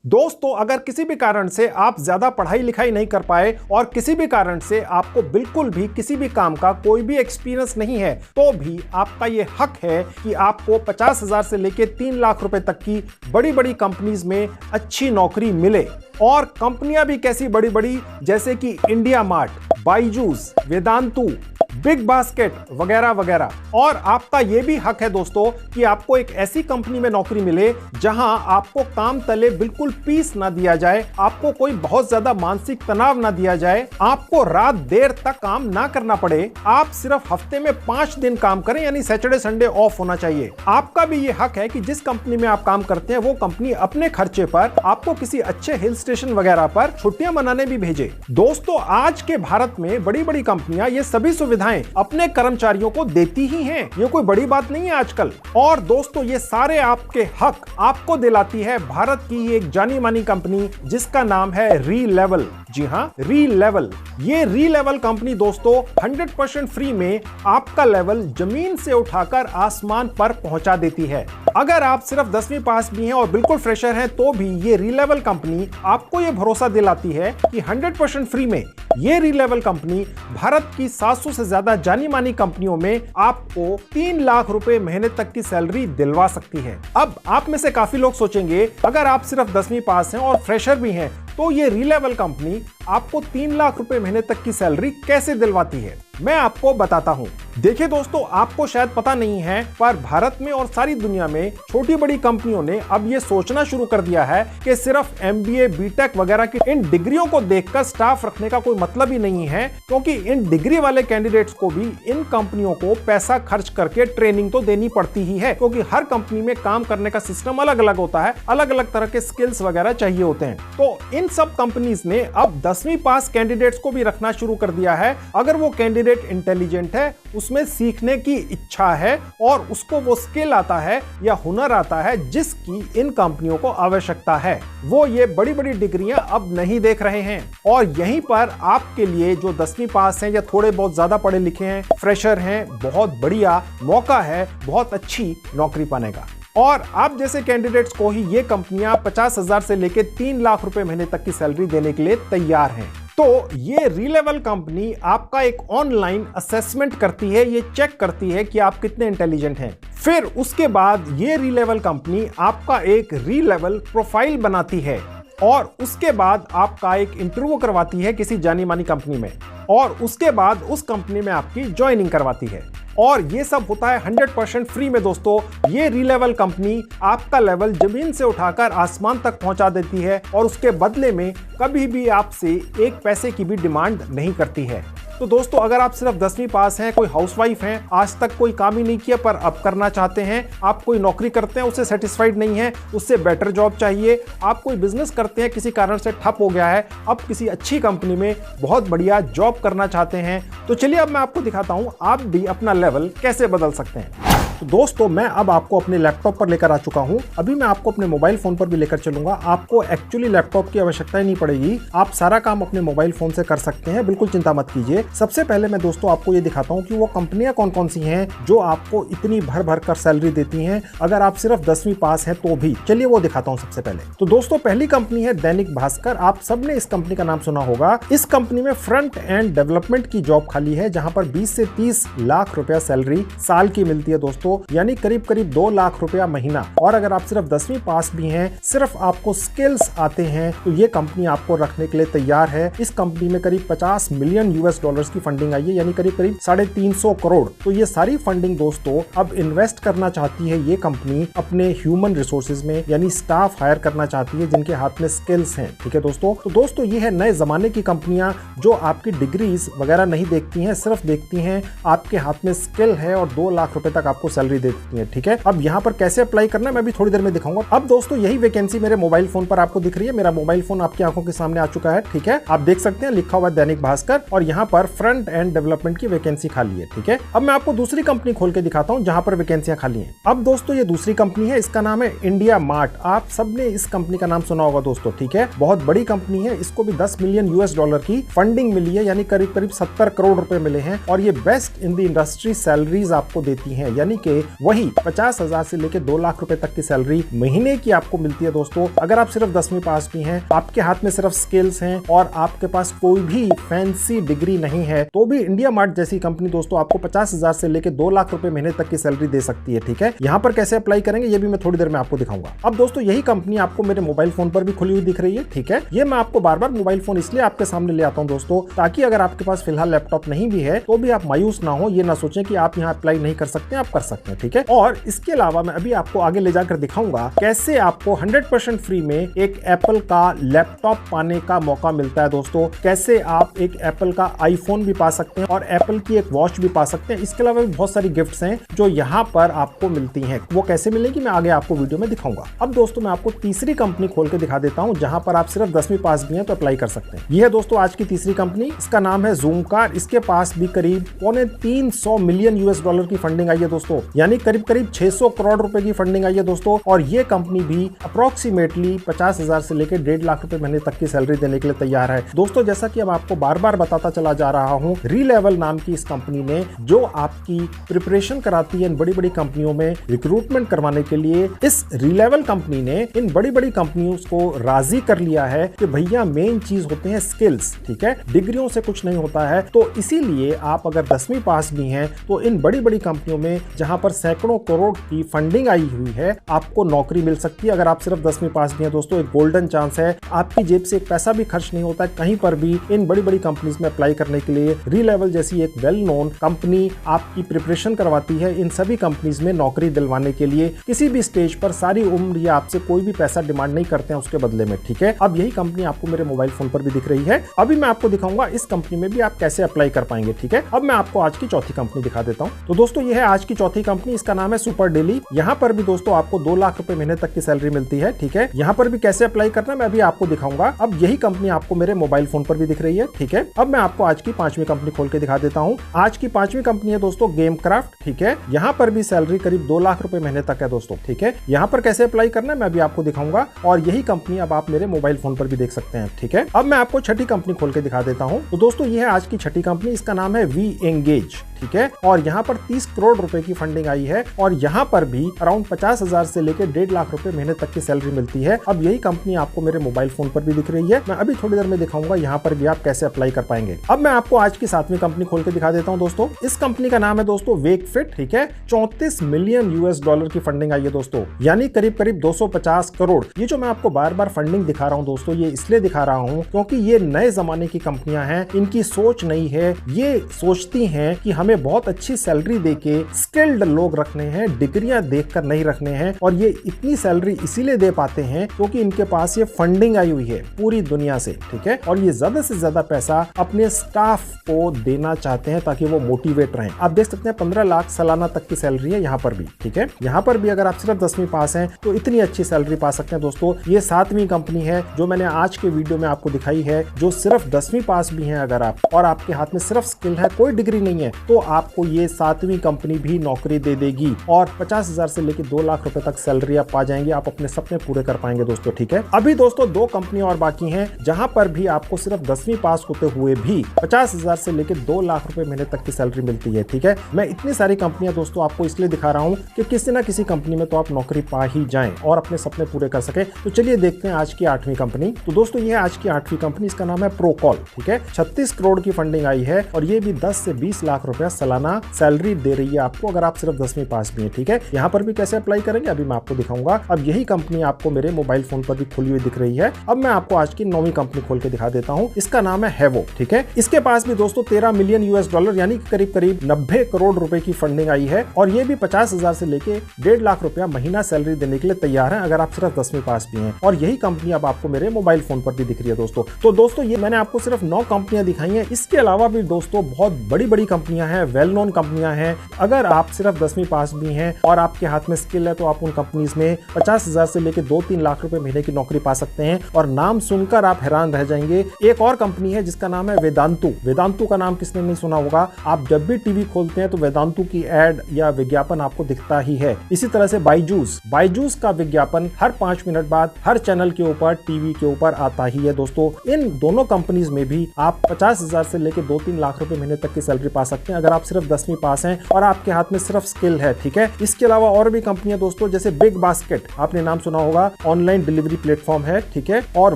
दोस्तों, अगर किसी भी कारण से आप ज्यादा पढ़ाई लिखाई नहीं कर पाए और किसी भी कारण से आपको बिल्कुल भी किसी भी काम का कोई भी एक्सपीरियंस नहीं है, तो भी आपका ये हक है कि आपको 50,000 से लेकर 3 लाख रुपए तक की बड़ी बड़ी कंपनीज में अच्छी नौकरी मिले। और कंपनियां भी कैसी बड़ी बड़ी, जैसे कि India mart, Byju's, Vedantu, big basket वगैरह वगैरह। और आपका यह भी हक है दोस्तों कि आपको एक ऐसी कंपनी में नौकरी मिले जहां आपको काम तले बिल्कुल पीस ना दिया जाए, आपको कोई बहुत ज्यादा मानसिक तनाव ना दिया जाए, आपको रात देर तक काम ना करना पड़े, आप सिर्फ हफ्ते में 5 दिन काम करें, यानी सैटरडे संडे ऑफ होना चाहिए। आपका भी ये हक है कि जिस कंपनी में आप काम करते हैं वो कंपनी अपने खर्चे पर आपको किसी अच्छे हिल स्टेशन वगैरह पर छुट्टियां मनाने भी भेजे। दोस्तों, आज के भारत में बड़ी बड़ी कंपनियां ये सभी सुविधाएं अपने कर्मचारियों को देती ही हैं। ये कोई बड़ी बात नहीं है आजकल। और दोस्तों, ये सारे आपके हक आपको दिलाती है भारत की एक जानी मानी कंपनी जिसका नाम है रीलेवल। जी हाँ, रीलेवल। ये रीलेवल कंपनी दोस्तों 100% फ्री में आपका लेवल जमीन से उठाकर आसमान पर पहुंचा देती है। अगर आप सिर्फ 10वीं पास भी हैं और बिल्कुल फ्रेशर हैं, तो भी ये रीलेवल कंपनी आपको ये भरोसा दिलाती है कि 100% फ्री में ये रीलेवल कंपनी भारत की 700 से ज्यादा जानी मानी कंपनियों में आपको 3 लाख रुपए महीने तक की सैलरी दिलवा सकती है। अब आप में से काफी लोग सोचेंगे, अगर आप सिर्फ 10वीं पास हैं और फ्रेशर भी हैं, तो ये रीलेवल कंपनी आपको 3 लाख रुपए महीने तक की सैलरी कैसे दिलवाती है? मैं आपको बताता हूं। देखिए दोस्तों, आपको शायद पता नहीं है, पर भारत में और सारी दुनिया में छोटी बड़ी कंपनियों ने अब ये सोचना शुरू कर दिया है कि सिर्फ MBA, बीटेक वगैरह की इन डिग्रियों को देखकर स्टाफ रखने का कोई मतलब ही नहीं है, क्योंकि इन डिग्री वाले कैंडिडेट्स को भी इन कंपनियोयों को पैसा खर्च करके ट्रेनिंग तो देनी पड़ती ही है, क्योंकि हर कंपनी में काम करने का सिस्टम अलग अलग होता है, अलग अलग तरह के स्किल्स वगैरह चाहिए होते हैं। तो इन सब कंपनीज ने अब 10वीं पास कैंडिडेट्स को भी रखना शुरू कर दिया है। अगर वो कैंडिडेट इंटेलिजेंट है, उसमें सीखने की इच्छा है और उसको वो स्किल आता है या हुनर आता है जिसकी इन कंपनियों को आवश्यकता है, वो ये बड़ी बड़ी डिग्रियां अब नहीं देख रहे हैं। और यहीं पर आपके लिए जो 10वीं पास हैं या थोड़े बहुत ज्यादा पढ़े लिखे हैं, फ्रेशर हैं, बहुत बढ़िया मौका है बहुत अच्छी नौकरी पाने का। और आप जैसे कैंडिडेट्स को ही ये कंपनियां 50,000 से लेकर 3 लाख रुपए महीने तक की सैलरी देने के लिए तैयार हैं। तो ये रीलेवल कंपनी आपका एक ऑनलाइन असेसमेंट करती है, ये चेक करती है कि आप कितने इंटेलिजेंट हैं। फिर उसके बाद ये रीलेवल कंपनी आपका एक रीलेवल प्रोफाइल बनाती है और उसके बाद आपका एक इंटरव्यू करवाती है किसी जानी मानी कंपनी में, और उसके बाद उस कंपनी में आपकी ज्वाइनिंग करवाती है। और ये सब होता है 100% फ्री में दोस्तों। ये रीलेवल कंपनी आपका लेवल जमीन से उठाकर आसमान तक पहुंचा देती है और उसके बदले में कभी भी आपसे एक पैसे की भी डिमांड नहीं करती है। तो दोस्तों, अगर आप सिर्फ 10वीं पास हैं, कोई हाउसवाइफ हैं, आज तक कोई काम ही नहीं किया पर अब करना चाहते हैं, आप कोई नौकरी करते हैं उससे सेटिस्फाइड नहीं है, उससे बेटर जॉब चाहिए, आप कोई बिजनेस करते हैं किसी कारण से ठप हो गया है, अब किसी अच्छी कंपनी में बहुत बढ़िया जॉब करना चाहते हैं, तो चलिए अब मैं आपको दिखाता हूं आप भी अपना लेवल कैसे बदल सकते हैं। तो दोस्तों, मैं अब आपको अपने लैपटॉप पर लेकर आ चुका हूं। अभी मैं आपको अपने मोबाइल फोन पर भी लेकर चलूंगा। आपको एक्चुअली लैपटॉप की आवश्यकता ही नहीं पड़ेगी, आप सारा काम अपने मोबाइल फोन से कर सकते हैं, बिल्कुल चिंता मत कीजिए। सबसे पहले मैं दोस्तों आपको ये दिखाता हूं कि वो कंपनियां कौन कौन सी हैं जो आपको इतनी भर भर कर सैलरी देती हैं अगर आप सिर्फ 10वीं पास हैं तो भी। चलिए वो दिखाता हूं सबसे पहले। तो दोस्तों, पहली कंपनी है दैनिक भास्कर। आप सबने इस कंपनी का नाम सुना होगा। इस कंपनी में फ्रंट एंड डेवलपमेंट की जॉब खाली है, जहां पर 20 से 30 लाख रुपया सैलरी साल की मिलती है दोस्तों, यानी करीब करीब 2 लाख रुपया महीना। और अगर आप सिर्फ 10वीं पास भी हैं, सिर्फ आपको स्किल्स आते हैं, तो ये कंपनी आपको रखने के लिए तैयार है। इस कंपनी में करीब 50 मिलियन US डॉलर्स की फंडिंग आई है, यानी करीब करीब 350 करोड़। तो ये सारी फंडिंग दोस्तों अब इन्वेस्ट करना चाहती है ये कंपनी अपने ह्यूमन रिसोर्सेज में, यानी स्टाफ हायर करना चाहती है जिनके हाथ में स्किल्स हैं। ठीक है दोस्तों, तो दोस्तों ये है नए जमाने की कंपनियां जो आपकी डिग्रीज वगैरह नहीं देखती हैं, सिर्फ देखती हैं आपके हाथ में स्किल है और 2 लाख रुपए तक आपको सैलरी देती है। ठीक है, अब यहाँ पर कैसे अप्लाई करना है मैं भी थोड़ी देर में दिखाऊंगा। अब दोस्तों यही वैकेंसी मेरे मोबाइल फोन पर आपको दिख रही है। मेरा मोबाइल फोन आपकी आंखों के सामने आ चुका है। ठीक है, आप देख सकते हैं लिखा हुआ दैनिक भास्कर और यहाँ पर फ्रंट एंड डेवलपमेंट की वैकेंसी खाली है। ठीक है, अब मैं आपको दूसरी कंपनी खोल के दिखाता हूं जहां पर वैकेंसियां खाली हैं। अब दोस्तों ये दूसरी कंपनी है, इसका नाम है इंडिया मार्ट। आप सबने इस कंपनी का नाम सुना होगा दोस्तों। ठीक है, बहुत बड़ी कंपनी है, इसको भी 10 मिलियन यूएस डॉलर की फंडिंग मिली है, यानी करीब करीब 70 करोड़ रुपए मिले हैं। और ये best in the industry salaries आपको देती है, यानी कि वही 50,000 से लेकर 2 लाख रुपए तक की सैलरी महीने की आपको मिलती है दोस्तों। अगर आप सिर्फ 10वीं पास भी हैं, आपके हाथ में सिर्फ स्किल्स हैं और आपके पास कोई भी फैंसी डिग्री नहीं है, तो भी इंडिया मार्ट जैसी कंपनी दोस्तों आपको 50,000 से लेकर 2 लाख रुपए महीने तक की सैलरी दे सकती है। ठीक है, यहाँ पर कैसे अप्लाई करेंगे ये भी मैं थोड़ी देर में आपको दिखाऊंगा। अब दोस्तों यही कंपनी आपको मेरे मोबाइल फोन पर भी खुली हुई दिख रही है। ठीक है, ये मैं आपको बार बार मोबाइल फोन इसलिए आपके सामने ले आता हूं दोस्तों, ताकि अगर आपके पास फिलहाल लैपटॉप नहीं भी है तो भी आप मायूस ना हो, ये ना सोचें कि आप यहाँ अप्लाई नहीं कर सकते, आप कर सकते हैं। ठीक है, और इसके अलावा मैं अभी आपको आगे ले जाकर दिखाऊंगा कैसे आपको 100% फ्री में एक एप्पल का लैपटॉप पाने का मौका मिलता है दोस्तों। कैसे आप एक एप्पल का आईफोन भी पा सकते हैं और एप्पल की एक वॉच भी पा सकते हैं। इसके अलावा भी बहुत सारी गिफ्ट्स हैं जो यहाँ पर आपको मिलती हैं। वो कैसे मिलेगी मैं आगे आपको वीडियो में दिखाऊंगा। अब दोस्तों मैं आपको तीसरी कंपनी खोल के दिखा देता हूं जहां पर आप सिर्फ 10वीं पास भी हैं तो अप्लाई कर सकते हैं। यह है दोस्तों आज की तीसरी कंपनी, इसका नाम है ज़ूमकार। इसके पास भी करीब 350 मिलियन यूएस डॉलर की फंडिंग आई है दोस्तों, यानी करीब करीब 600 करोड़ रुपए की फंडिंग आई है दोस्तों। और ये कंपनी भी अप्रोक्सीमेटली 50,000 से लेकर 1.5 लाख रुपए महीने तक की सैलरी देने के लिए तैयार है दोस्तों। जैसा कि अब आपको बार बार बताता चला जा रहा हूं, रीलेवल नाम की इस कंपनी ने जो आपकी प्रिपरेशन कराती है इन बड़ी बड़ी कंपनियों में रिक्रूटमेंट करवाने के लिए, इस रीलेवल कंपनी ने इन बड़ी बड़ी कंपनियों को राजी कर लिया है कि भैया मेन चीज होते हैं स्किल्स। ठीक है, डिग्रियों से कुछ नहीं होता है। तो इसीलिए आप अगर 10वीं पास भी हैं तो इन बड़ी बड़ी कंपनियों में जहां पर सैकड़ों करोड़ की फंडिंग आई हुई है, आपको नौकरी मिल सकती है। अगर आप सिर्फ 10वीं पास भी हैं दोस्तों, एक गोल्डन चांस है, आपकी जेब से एक पैसा भी खर्च नहीं होता है कहीं पर भी इन बड़ी बड़ी कंपनीज में अप्लाई करने के लिए। रीलेवल जैसी एक वेल नोन कंपनी आपकी प्रिपरेशन करवाती है इन सभी कंपनीज में नौकरी दिलवाने के लिए। किसी भी स्टेज पर सारी उम्र या आपसे कोई भी पैसा डिमांड नहीं करते हैं उसके बदले में। ठीक है, अब यही कंपनी आपको मेरे मोबाइल फोन पर भी दिख रही है। अभी मैं आपको दिखाऊंगा इस कंपनी में भी आप कैसे अप्लाई कर पाएंगे। ठीक है, अब मैं आपको आज की चौथी कंपनी दिखा देता हूं। तो दोस्तों ये है आज की चौथी कंपनी, इसका नाम है सुपर डेली। यहाँ पर भी दोस्तों आपको 2 लाख रुपए महीने तक की सैलरी मिलती है। ठीक है, यहाँ पर भी कैसे अप्लाई करना मैं अभी आपको दिखाऊंगा। अब यही कंपनी आपको मेरे मोबाइल फोन पर भी दिख रही है। ठीक है, अब मैं आपको आज की 5वीं कंपनी खोल के दिखा देता हूँ। आज की 5वीं कंपनी है दोस्तों गेमक्राफ्ट। ठीक है, यहाँ पर भी सैलरी करीब 2 लाख रुपए महीने तक है दोस्तों। ठीक है, यहाँ पर कैसे अप्लाई करना है मैं अभी आपको दिखाऊंगा और यही कंपनी अब आप मेरे मोबाइल फोन पर भी देख सकते हैं। ठीक है, अब मैं आपको छठी कंपनी खोल के दिखा देता हूँ। तो दोस्तों ये है आज की छठी कंपनी, इसका नाम है वी एंगेज। ठीक है, और यहाँ पर 30 करोड़ रुपए की फंडिंग आई है और यहाँ पर भी अराउंड 50,000 से लेकर 1.5 लाख रुपए महीने तक की सैलरी मिलती है। अब यही कंपनी आपको मेरे मोबाइल फोन पर भी दिख रही है। मैं अभी थोड़ी देर में दिखाऊंगा यहाँ पर भी आप कैसे अप्लाई कर पाएंगे। अब मैं आपको आज की 7वीं कंपनी खोल के दिखा देता हूँ दोस्तों। इस कंपनी का नाम है दोस्तों वेकफिट। ठीक है, 34 मिलियन यूएस डॉलर की फंडिंग आई है दोस्तों, यानी करीब करीब 250 करोड़। ये जो मैं आपको बार बार फंडिंग दिखा रहा हूँ दोस्तों, ये इसलिए दिखा रहा हूँ क्योंकि ये नए जमाने की कंपनियां हैं, इनकी सोच नहीं है। ये सोचती हैं कि हमें बहुत अच्छी सैलरी देके स्किल्ड लोग रखने हैं, डिग्रियां देखकर नहीं रखने हैं। और ये इतनी सैलरी इसीलिए दे पाते हैं क्योंकि इनके पास ये फंडिंग आई हुई है पूरी दुनिया से। ठीक है, और ये ज्यादा से ज्यादा पैसा अपने स्टाफ को देना चाहते हैं ताकि वो मोटिवेट रहें। आप देख सकते हैं 15 लाख सालाना तक की सैलरी है यहाँ पर भी। ठीक है, यहाँ पर भी अगर आप सिर्फ 10वीं पास हैं तो इतनी अच्छी सैलरी पा सकते हैं दोस्तों। ये 7वीं कंपनी है जो मैंने आज के वीडियो में आपको दिखाई है, जो सिर्फ 10वीं पास भी हैं अगर आप और आपके हाथ में सिर्फ स्किल है, कोई डिग्री नहीं है, तो आपको ये 7वीं कंपनी भी नौकरी दे देगी और 50,000 से लेकर 2 लाख रुपए तक सैलरी आप पा जाएंगे। आप अपने सपने पूरे कर पाएंगे दोस्तों। ठीक है, अभी दोस्तों 2 कंपनी और बाकी हैं जहां पर भी आपको सिर्फ 10वीं पास होते हुए भी 50,000 से लेकर 2 लाख रुपए महीने तक की सैलरी मिलती है। ठीक है, मैं इतनी सारी कंपनियां दोस्तों आपको इसलिए दिखा रहा हूं कि किसी ना किसी कंपनी में तो आप नौकरी पा ही जाएं और अपने सपने पूरे कर सके। तो चलिए देखते हैं आज की 8वीं कंपनी। तो दोस्तों ये है आज की 8वीं कंपनी, इसका नाम है प्रोकॉल। ठीक है, 36 करोड़ की फंडिंग आई है और ये भी 10 से 20 लाख रुपया सालाना सैलरी दे रही है आपको अगर आप सिर्फ 10वीं पास भी हैं। ठीक है, यहाँ पर भी कैसे अप्लाई करेंगे अभी मैं आपको दिखाऊंगा। अब यही कंपनी आपको मेरे मोबाइल फोन पर भी खुली हुई दिख रही है। अब मैं आपको आज की 9वीं कंपनी खोल के दिखा देता हूँ, इसका नाम है हैवो। ठीक है, इसके पास भी दोस्तों 13 मिलियन यूएस डॉलर यानी करीब करीब 90 करोड़ रुपए की फंडिंग आई है और ये भी 50,000 से लेके 1.5 लाख रुपया महीना सैलरी देने के लिए तैयार है अगर आप सिर्फ 10वीं पास भी हैं। और यही कंपनी अब आपको मेरे मोबाइल फोन पर भी दिख रही है दोस्तों। तो दोस्तों ये मैंने आपको सिर्फ 9 कंपनियां दिखाई हैं, इसके अलावा भी दोस्तों बहुत बड़ी बड़ी कंपनियां हैं हैं, वेल नोन कंपनियां हैं। अगर आप सिर्फ 10वीं पास भी हैं और आपके हाथ में स्किल है तो आप उन कंपनीज में 50,000 से लेकर 2-3 लाख रुपए महीने की नौकरी पा सकते हैं। और नाम सुनकर आप हैरान रह जाएंगे। एक और कंपनी है जिसका नाम है वेदांतु। वेदांतु का नाम किसने नहीं सुना होगा। आप जब भी टीवी खोलते हैं तो वेदांतु की एड या विज्ञापन आपको दिखता ही है। इसी तरह से बायजूस का विज्ञापन हर 5 मिनट बाद हर चैनल के ऊपर टीवी के ऊपर आता ही है दोस्तों। इन दोनों कंपनीज में भी आप 50,000 से लेकर 2-3 लाख रुपए महीने तक की सैलरी पा सकते हैं अगर आप सिर्फ 10वीं पास हैं और आपके हाथ में सिर्फ स्किल है। ठीक है, इसके अलावा और भी कंपनियां दोस्तों जैसे बिग बास्केट, आपने नाम सुना होगा, ऑनलाइन डिलीवरी प्लेटफॉर्म है। ठीक है, और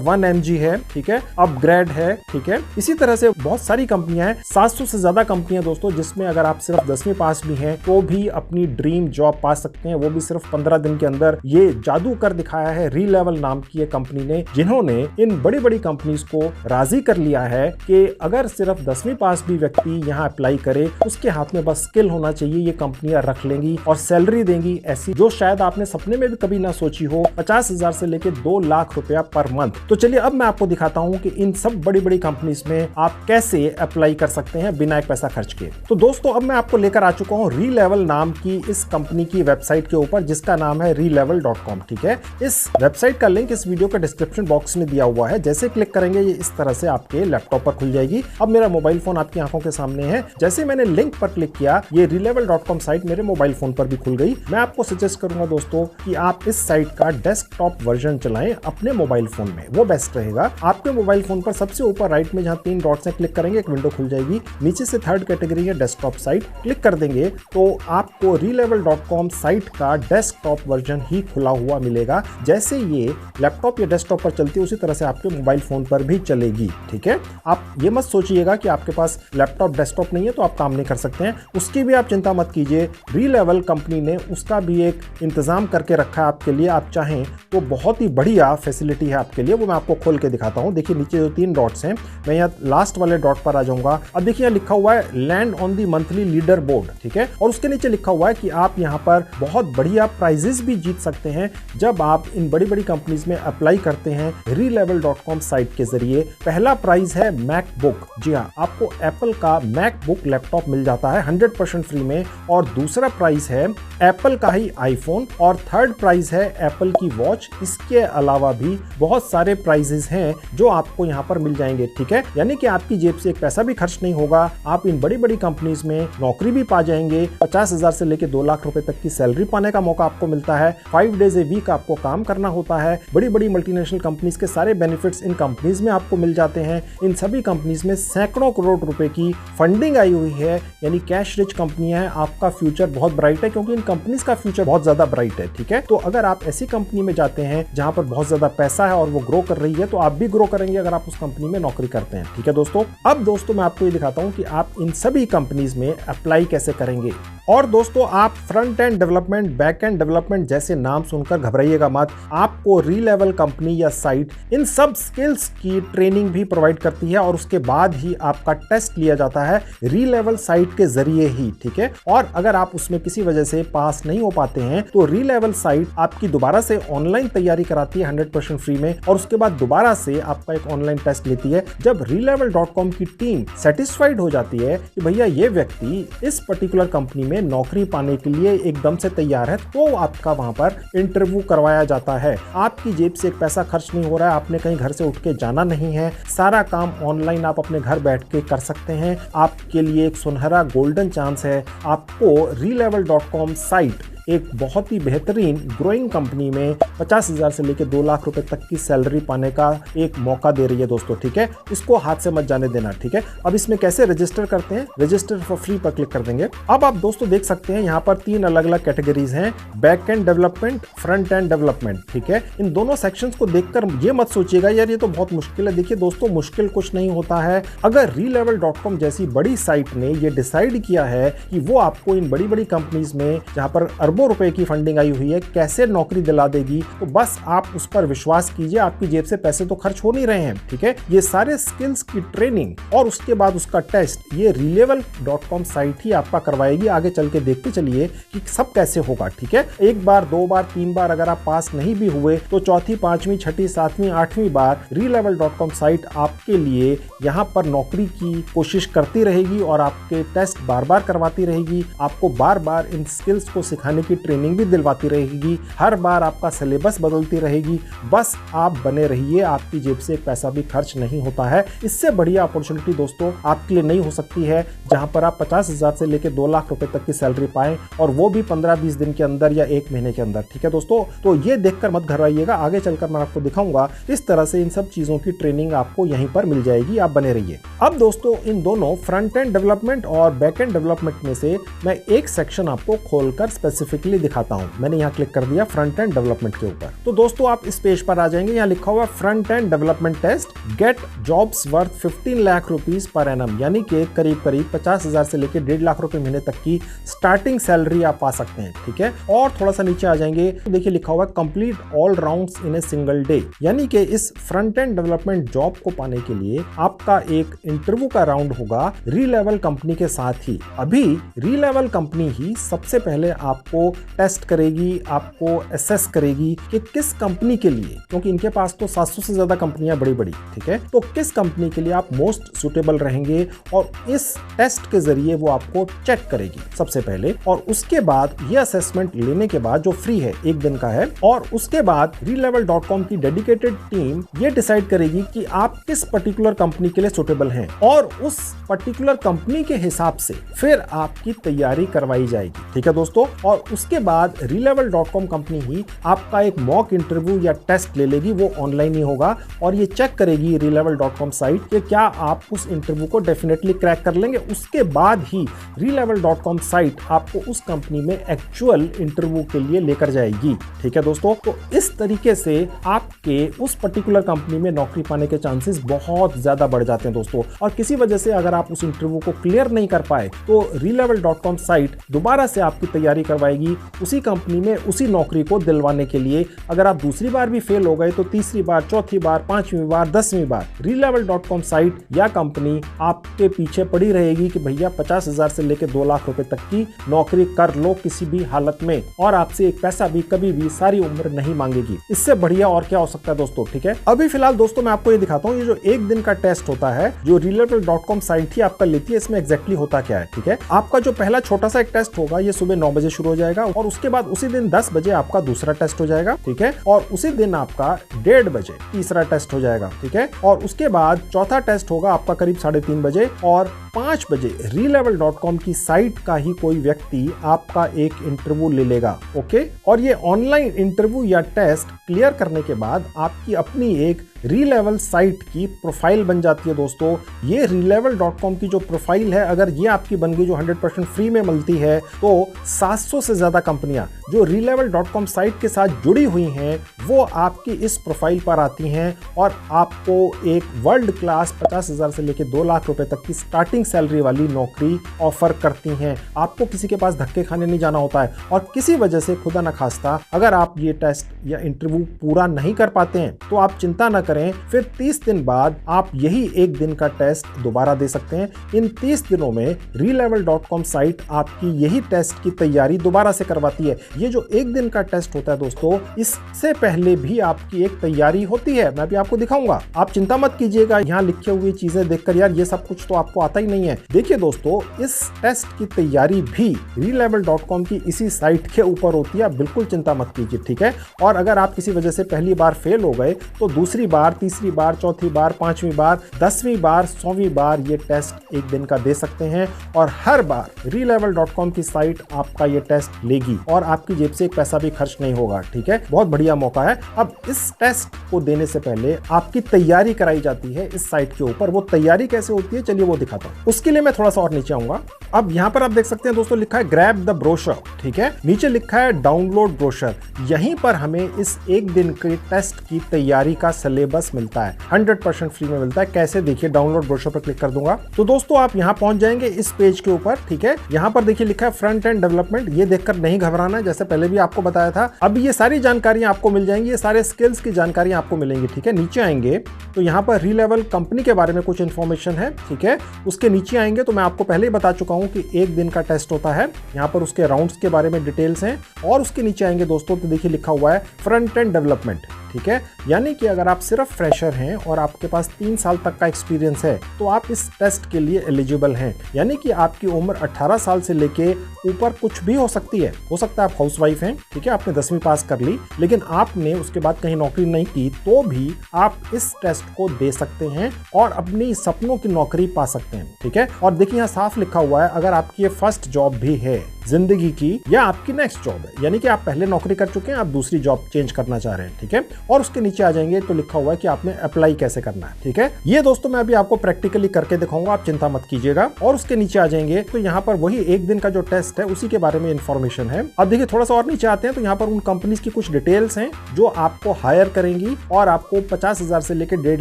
1mg है। ठीक है, अपग्रेड है। ठीक है, इसी तरह से बहुत सारी कंपनियां हैं, 700 से ज्यादा कंपनियां दोस्तों, जिसमें अगर आप सिर्फ 10वीं पास भी हैं तो भी अपनी ड्रीम जॉब पा सकते हैं, वो भी सिर्फ 15 दिन के अंदर। ये जादू कर दिखाया है रीलेवल नाम की एक कंपनी ने, जिन्होंने इन बड़ी बड़ी कंपनीज को राजी कर लिया है कि अगर सिर्फ 10वीं पास भी व्यक्ति यहाँ अप्लाई करे, उसके हाथ में बस स्किल होना चाहिए, ये कंपनियां रख लेंगी और सैलरी देंगी ऐसी जो शायद आपने सपने में भी कभी ना सोची हो, 50,000 से लेकर 2 लाख रुपया पर मंथ। तो चलिए अब मैं आपको दिखाता हूं कि इन सब बड़ी बड़ी कंपनीज में आप कैसे अप्लाई कर सकते हैं बिना एक पैसा खर्च के। तो दोस्तों अब मैं आपको लेकर आ चुका हूं रीलेवल नाम की इस कंपनी की वेबसाइट के ऊपर, जिसका नाम है relevel.com। ठीक है, इस वेबसाइट का लिंक इस वीडियो के डिस्क्रिप्शन बॉक्स में दिया हुआ है। जैसे क्लिक करेंगे ये इस तरह से आपके लैपटॉप पर खुल जाएगी। अब मेरा मोबाइल फोन आपकी आंखों के सामने है। जैसे मैंने लिंक पर क्लिक किया, ये relevel.com साइट मेरे मोबाइल फोन पर भी खुल गई। मैं आपको सजेस्ट करूंगा दोस्तों कि आप इस साइट का डेस्कटॉप वर्जन चलाएं अपने मोबाइल फोन में, वो बेस्ट रहेगा। आपके मोबाइल फोन पर सबसे ऊपर राइट में जहां 3 डॉट्स हैं, क्लिक करेंगे एक विंडो खुल जाएगी। नीचे से थर्ड कैटेगरी है डेस्कटॉप साइट, क्लिक कर देंगे तो आपको relevel.com साइट का डेस्कटॉप वर्जन ही खुला हुआ मिलेगा। जैसे ये लैपटॉप या डेस्कटॉप पर चलती है उसी तरह से आपके मोबाइल फोन पर भी चलेगी। ठीक है, आप ये मत सोचिएगा कि आपके पास लैपटॉप डेस्कटॉप नहीं है तो आप काम नहीं कर सकते हैं, उसकी भी आप चिंता मत कीजिए। रीलेवल कंपनी ने उसका भी एक इंतजाम करके रखा है आपके लिए। आप चाहें तो बहुत ही बढ़िया फैसिलिटी है आपके लिए, वो मैं आपको खोल के दिखाता हूं। देखिए नीचे जो 3 डॉट्स हैं, मैं यहाँ लास्ट वाले डॉट पर आ जाऊंगा। अब देखिए यहाँ लिखा हुआ है land on the monthly leader board. ठीक है, और उसके नीचे लिखा हुआ है कि आप यहाँ पर बहुत बढ़िया प्राइजेस भी जीत सकते हैं जब आप इन बड़ी बड़ी कंपनीज में अप्लाई करते हैं relevel.com साइट के जरिए। पहला प्राइज है मैकबुक। जी हाँ, आपको एप्पल का मैकबुक लैपटॉप मिल जाता है 100% फ्री में। और दूसरा प्राइज है एप्पल का ही आईफोन, और थर्ड प्राइज है एप्पल की वॉच। इसके अलावा भी बहुत सारे प्राइजेस हैं जो आपको यहाँ पर मिल जाएंगे। ठीक है, यानी कि आपकी जेब से एक पैसा भी खर्च नहीं होगा, आप इन बड़ी बड़ी कंपनीज में नौकरी भी पा जाएंगे। 50,000 से लेकर 2 लाख रुपए तक की सैलरी पाने का मौका आपको मिलता है। 5 डेज ए वीक आपको काम करना होता है। बड़ी बड़ी मल्टीनेशनल कंपनीज के सारे बेनिफिट्स इन कंपनीज में आपको मिल जाते हैं। इन सभी कंपनीज में सैकड़ों करोड़ रुपए की फंडिंग आई हुई है, यानी कैश रिच कंपनियां हैं। आपका फ्यूचर बहुत ब्राइट है क्योंकि इन कंपनीज का फ्यूचर बहुत ज्यादा ब्राइट है। ठीक है, तो अगर आप ऐसी कंपनी में जाते हैं जहां पर बहुत ज्यादा पैसा है और वो ग्रो कर रही है, तो आप भी ग्रो करेंगे अगर आप उस कंपनी में नौकरी करते हैं। ठीक है दोस्तों, अब दोस्तों मैं आपको ये दिखाता हूं कि आप इन सभी कंपनीज में अप्लाई कैसे करेंगे। और दोस्तों आप front end development, back and development जैसे नाम सुनकर घबराइएगा मत। आपको रीलेवल कंपनी या साइट इन सब स्किल्स की ट्रेनिंग भी प्रोवाइड करती है और उसके बाद ही आपका टेस्ट लिया जाता है रीलेवल साइट के जरिए ही। ठीक है, और अगर आप उसमें किसी वजह से पास नहीं हो पाते हैं तो रीलेवल साइट आपकी दोबारा से ऑनलाइन तैयारी कराती है 100% फ्री में, और उसके बाद दोबारा से आपका एक ऑनलाइन टेस्ट लेती है। जब relevel.com की टीम सेटिस्फाइड हो जाती है कि भैया ये व्यक्ति इस पर्टिकुलर कंपनी में नौकरी पाने के लिए एकदम से तैयार है, तो आपका वहां पर इंटरव्यू करवाया जाता है। आपकी जेब से एक पैसा खर्च नहीं हो रहा है, आपने कहीं घर से उठ के जाना नहीं है, सारा काम ऑनलाइन आप अपने घर बैठ के कर सकते हैं। आपके लिए एक सुनहरा गोल्डन चांस है। आपको relevel.com साइट एक बहुत ही बेहतरीन ग्रोइंग कंपनी में 50,000 से लेकर 2 लाख रुपए तक की सैलरी पाने का एक मौका दे रही है दोस्तों। ठीक है, इसको हाथ से मत जाने देना। ठीक है, अब इसमें कैसे रजिस्टर करते हैं, रजिस्टर फॉर फ्री पर क्लिक कर देंगे। अब आप दोस्तों देख सकते हैं यहाँ पर 3 अलग अलग कैटेगरीज हैं, back and development, front end development. ठीक है, इन दोनों सेक्शंस को देखकर ये मत सोचिएगा यार ये तो बहुत मुश्किल है। देखिए दोस्तों, मुश्किल कुछ नहीं होता है। अगर relevel.com जैसी बड़ी साइट ने ये डिसाइड किया है कि वो आपको इन बड़ी बड़ी कंपनीज में जहां पर अरबों रुपए की फंडिंग आई हुई है, कैसे नौकरी दिला देगी, तो बस आप उस पर विश्वास कीजिए, आपकी जेब से पैसे तो खर्च हो नहीं रहे हैं। ठीक है, ये सारे स्किल्स की ट्रेनिंग और उसके बाद उसका टेस्ट ये Relevel.com साइट ही आपका करवाएगी। आगे चल के देखते चलिए कि सब कैसे होगा। ठीक है, एक बार, दो बार, तीन बार अगर आप पास नहीं भी हुए तो चौथी, पांचवी, छठी, सातवीं, आठवीं बार Relevel.com साइट आपके लिए यहाँ पर नौकरी की कोशिश करती रहेगी और आपके टेस्ट बार बार करवाती रहेगी, आपको बार बार इन स्किल्स को सिखाने की ट्रेनिंग भी दिलवाती रहेगी, हर बार आपका सिलेबस बदलती रहेगी। बस आप बने रहिए, आपकी जेब से एक पैसा भी खर्च नहीं होता है। इससे बढ़िया अपॉर्चुनिटी दोस्तों आपके लिए नहीं हो सकती है, जहां पर आप 50,000 से लेकर 2 लाख रुपए तक की सैलरी पाएं, और वो भी 15-20 दिन के अंदर या 1 महीने के अंदर। ठीक है दोस्तों, तो ये देखकर मत घबराइएगा, आगे चलकर मैं आपको दिखाऊंगा इस तरह से इन सब चीजों की ट्रेनिंग आपको यहीं पर मिल जाएगी। आप बने रहिए। अब दोस्तों, इन दोनों फ्रंट एंड डेवलपमेंट और बैक एंड डेवलपमेंट में से मैं एक सेक्शन आपको खोलकर स्पेसिफिकली दिखाता हूं। मैंने यहां क्लिक कर दिया फ्रंट एंड डेवलपमेंट के ऊपर। तो दोस्तों, आप इस पेज पर आ जाएंगे, यहां लिखा हुआ front end development test, get jobs worth 15 lakh rupees per annum, यानी कि करीब करीब 50,000 से लेकर 1.5 लाख रुपए महीने तक की स्टार्टिंग सैलरी आप पा सकते हैं। ठीक है, और थोड़ा सा नीचे आ जाएंगे तो देखिए लिखा हुआ complete all rounds in a single day, यानी कि इस फ्रंट एंड डेवलपमेंट जॉब को पाने के लिए आपका एक इंटरव्यू का राउंड होगा Relevel कंपनी के साथ ही। अभी Relevel कंपनी ही सबसे पहले आपको टेस्ट करेगी, आपको असेस करेगी कि किस कंपनी के लिए, क्योंकि इनके पास तो 700 से ज्यादा कंपनियां बड़ी बड़ी, ठीक है, तो किस कंपनी के लिए आप मोस्ट सुटेबल रहेंगे, और इस टेस्ट के जरिए वो आपको चेक करेगी सबसे पहले। और उसके बाद ये असेसमेंट लेने के बाद, जो फ्री है, 1 दिन का है, और उसके बाद Relevel.com की डेडिकेटेड टीम ये डिसाइड करेगी कि आप किस पर्टिकुलर कंपनी के लिए सुटेबल हैं, और उस पर्टिकुलर कंपनी के हिसाब से फिर आपकी तैयारी करवाई जाएगी। ठीक है दोस्तों, और उसके बाद Relevel.com कंपनी ही आपका एक मॉक इंटरव्यू या टेस्ट ले लेगी, वो ऑनलाइन ही होगा, और ये चेक करेगी Relevel.com साइट कि क्या आप उस इंटरव्यू को डेफिनेटली क्रैक कर लेंगे। उसके बाद ही Relevel.com साइट आपको उस कंपनी में एक्चुअल इंटरव्यू के लिए लेकर जाएगी। ठीक है दोस्तों, तो इस तरीके से आपके उस पर्टिकुलर कंपनी में नौकरी पाने के चांसेस बहुत ज्यादा बढ़ जाते हैं दोस्तों। और किसी वजह से अगर आप उस इंटरव्यू को क्लियर नहीं कर पाए तो Relevel.com साइट दोबारा से आपकी तैयारी करवाएगी उसी कंपनी में उसी नौकरी को दिलवाने के लिए। अगर आप दूसरी बार भी फेल हो गए तो तीसरी बार, चौथी बार, 5वीं बार, 10वीं बार Relevel.com साइट या कंपनी आपके पीछे पड़ी रहेगी कि भैया 50,000 से लेकर 2 लाख रुपए तक की नौकरी कर लो किसी भी हालत में, और आपसे एक पैसा भी कभी भी सारी उम्र नहीं मांगेगी। इससे बढ़िया और क्या हो सकता है दोस्तों। ठीक है, अभी फिलहाल दोस्तों मैं आपको ये दिखाता हूँ, ये जो 1 दिन का टेस्ट होता है जो Relevel.com साइट ही आपका लेती है, इसमें एग्जैक्टली होता क्या है। ठीक है, आपका जो पहला छोटा सा एक टेस्ट होगा ये सुबह 9 बजे शुरू हो जाएगा, और उसके बाद उसी दिन 10 बजे आपका दूसरा टेस्ट हो जाएगा। ठीक है, और उसी दिन आपका 1:30 बजे तीसरा टेस्ट हो जाएगा। ठीक है, और उसके बाद चौथा टेस्ट होगा आपका करीब 3:30 बजे, और 5 बजे Relevel.com की साइट का ही कोई व्यक्ति आपका एक इंटरव्यू ले लेगा। ओके, और ये ऑनलाइन इंटरव्यू या टेस्ट क्लियर करने के बाद आपकी अपनी एक Relevel साइट की प्रोफाइल बन जाती है दोस्तों। ये Relevel.com की जो प्रोफाइल है, अगर ये आपकी बन गई जो 100% फ्री में मिलती है, तो 700 से ज्यादा कंपनियां जो Relevel.com साइट के साथ जुड़ी हुई हैं वो आपकी इस प्रोफाइल पर आती हैं और आपको एक वर्ल्ड क्लास 50,000 से लेकर 2 लाख रुपए तक की स्टार्टिंग सैलरी वाली नौकरी ऑफर करती हैं। आपको किसी के पास धक्के खाने नहीं जाना होता है, और किसी वजह से खुदा न खास्ता अगर आप ये टेस्ट या इंटरव्यू पूरा नहीं कर पाते हैं तो आप चिंता न करें, फिर 30 दिन बाद आप यही 1 दिन का टेस्ट दोबारा दे सकते हैं। इन 30 दिनों में Relevel.com साइट आपकी यही टेस्ट की तैयारी दोबारा से करवाती है। ये जो 1 दिन का टेस्ट होता है दोस्तों, इससे पहले भी आपकी एक तैयारी होती है, मैं भी आपको दिखाऊंगा। आप चिंता मत कीजिएगा यहाँ लिखे हुए चीजें देखकर यार ये सब कुछ तो आपको आता ही नहीं है। देखिए दोस्तों, इस टेस्ट की तैयारी भी Relevel.com की इसी साइट के ऊपर होती है, बिल्कुल चिंता मत कीजिए। ठीक है, और अगर आप किसी वजह से पहली बार फेल हो गए तो दूसरी बार, तीसरी बार, चौथी बार, 5वीं बार, 10वीं बार, 100वीं बार ये टेस्ट 1 दिन का दे सकते हैं, और हर बार Relevel.com की साइट आपका ये टेस्ट लेगी और आपकी जेब से एक पैसा भी खर्च नहीं होगा। ठीक है, बहुत बढ़िया मौका है। अब इस टेस्ट को देने से पहले आपकी तैयारी कराई जाती है इस साइट के ऊपर। वो तैयारी कैसे होती है चलिए वो दिखाता हूँ। उसके लिए मैं थोड़ा सा और नीचे आऊंगा। अब यहाँ पर आप देख सकते हैं दोस्तों, लिखा है ग्रैब द ब्रोशर, ठीक है। नीचे लिखा है डाउनलोड ब्रोशर। यहीं पर हमें इस एक दिन के टेस्ट की तैयारी का सिलेबस मिलता है, 100% फ्री में मिलता है। कैसे, देखिए डाउनलोड ब्रोशर पर क्लिक कर दूंगा तो दोस्तों आप यहाँ पहुंच जाएंगे इस पेज के ऊपर, ठीक है। यहाँ पर देखिए लिखा है फ्रंट एंड डेवलपमेंट। ये देखकर नहीं घबराना है, जैसे पहले भी आपको बताया था। अब ये सारी जानकारियां आपको मिल जाएंगी, ये सारे स्किल्स की जानकारियां आपको मिलेंगी, ठीक है। नीचे आएंगे तो यहाँ पर रीलेवल कंपनी के बारे में कुछ इंफॉर्मेशन है, ठीक है। उसके नीचे आएंगे तो मैं आपको पहले ही बता चुका हूँ कि एक दिन का टेस्ट होता है। यहाँ पर उसके राउंड्स के बारे में डिटेल्स हैं। और उसके नीचे आएंगे दोस्तों तो देखिए लिखा हुआ है फ्रंट एंड डेवलपमेंट, ठीक है। यानी कि अगर आप सिर्फ फ्रेशर हैं और आपके पास 3 साल तक का एक्सपीरियंस है तो आप इस टेस्ट के लिए एलिजिबल हैं। यानी कि आपकी उम्र 18 साल से लेके ऊपर कुछ भी हो सकती है। हो सकता है आप हाउसवाइफ हैं, ठीक है, आपने 10वीं पास कर ली लेकिन आपने उसके बाद कहीं नौकरी नहीं की, तो भी आप इस टेस्ट को दे सकते हैं और अपनी सपनों की नौकरी पा सकते हैं, ठीक है। और देखिए यहाँ साफ लिखा हुआ है, अगर आपकी ये फर्स्ट जॉब भी है जिंदगी की या आपकी नेक्स्ट जॉब है, यानी कि आप पहले नौकरी कर चुके हैं, आप दूसरी जॉब चेंज करना चाह रहे हैं, ठीक है। और उसके नीचे आ जाएंगे तो लिखा हुआ है कि आपने अप्लाई कैसे करना है, ठीक है। ये दोस्तों मैं अभी आपको प्रैक्टिकली करके दिखाऊंगा, आप चिंता मत कीजिएगा। और उसके नीचे आ जाएंगे तो यहाँ पर वही एक दिन का जो टेस्ट है उसी के बारे में इंफॉर्मेशन है। अब देखिए थोड़ा सा और नीचे आते हैं तो यहाँ पर उन कंपनीज की कुछ डिटेल्स हैं जो आपको हायर करेंगी और आपको 50,000 से लेकर 1.5